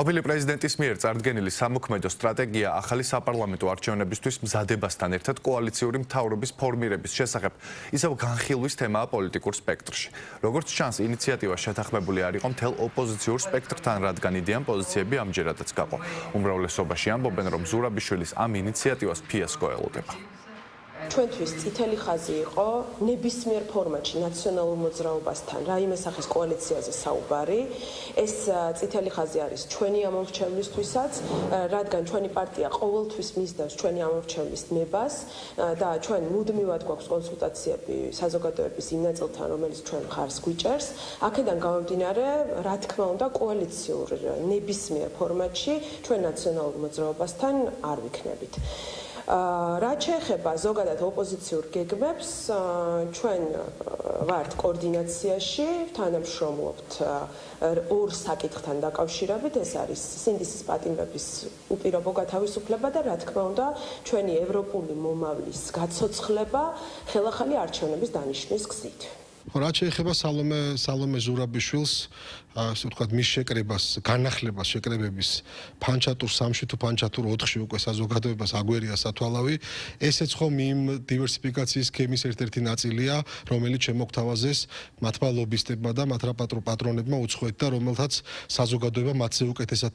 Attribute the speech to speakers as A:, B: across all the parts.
A: ყოფილი პრეზიდენტის მიერ წარდგენილი სამოქმედო სტრატეგია ახალი საპარლამენტო არჩევნებისთვის მზადებასთან ერთად კოალიციური მთავრობის ფორმირების შესახებ ისევ განხილვის თემაა პოლიტიკურ სპექტრში. როგორც ჩანს, ინიციატივა შეთანხმებული არ იყო მთელ ოპოზიციურ სპექტრთან, რადგან იდეამ პოზიციები ამჯერადაც გაყო. უმრავლესობაში ამბობენ, რომ ზურაბიშვილის ამ ინიციატივას ფიასკო ელოდება.
B: ჩვენთვის წითელი ხაზი იყო ნებისმიერ ფორმატში ნაციონალურ მოძრაობასთან რაიმე სახის კოალიციაზე საუბარი. ეს წითელი ხაზი არის ჩვენი ამომრჩევლისთვისაც, რადგან ჩვენი პარტია ყოველთვის მისდევს ჩვენი ამომრჩევლის ნებას და ჩვენ მუდმივად გვაქვს კონსულტაციები საზოგადოების იმ ნაწილთან, რომელიც ჩვენ მხარს გვიჭერს. აქედან გამომდინარე, რა თქმა უნდა, კოალიციურ ნებისმიერ ფორმატში ჩვენ ნაციონალურ მოძრაობასთან არ ვიქნებით. რაც შეეხება ზოგადად ოპოზიციურ გეგმებს, ჩვენ ვართ კოორდინაციაში, თანამშრომლობთ ორ საკითხთან დაკავშირებით, ეს არის სინდისის პატიმრების უპირობო გათავისუფლება და რა თქმა უნდა, ჩვენი ევროპული მომავლის გაცოცხლება ხელახალი არჩევნების დანიშვნის გზით.
C: რაც შეეხება სალომე ზურაბიშვილს, ასე ვთქვათ, მის შეკრებას, განახლებას შეკრებების ფანჩატურ 3-ში თუ ფანჩატურ 4-ში უკვე საზოგადოებას აგვერია სათვალავი, ესეც ხომ იმ დივერსიფიკაციის სქემის ერთ-ერთი ნაწილია, რომელიც შემოგთავაზეს მათმა ლობისტებმა და მათ რა პატრონებმა უცხოეთ და რომელთაც საზოგადოება მათზე უკეთესად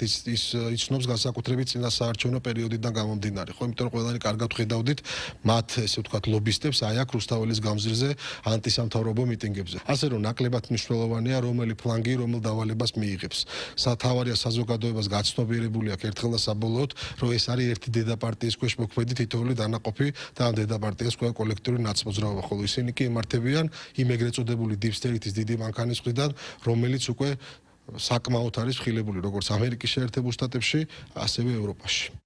C: იცნობს განსაკუთრებით წინა საარჩევნო პერიოდიდან გამომდინარე. ხო, იმიტომ რომ ყველანი კარგად ხედავდით მათ, ესე ვთქვათ, ლობისტებს აი აქ რუსთაველის გამზირზე ანტისამთავრობო მიტინგებზე. ასე რომ ნაკლებად მნიშვნელოვანია, რომელი ფლანგი რომელ დავალებას მიიღებს. სათავარია საზოგადოებას გაცნობიერებული აქვს ერთხელ და საბოლოოდ, რომ ეს არის ერთი დედაპარტიის ქვეშ მოქმედი თითოეული დანაყოფი და ამ დედაპარტიას ყველა კოლექტიური ნაცმოძრაობა, ხოლო ისინი კი ემართებიან იმ ეგრეთ წოდებული deep state-ის დიდი მანქანის მხრიდან, რომელიც უკვე საკმაოდ არის ხილებული როგორც ამერიკის შეერთებულ შტატებში, ასევე ევროპაში.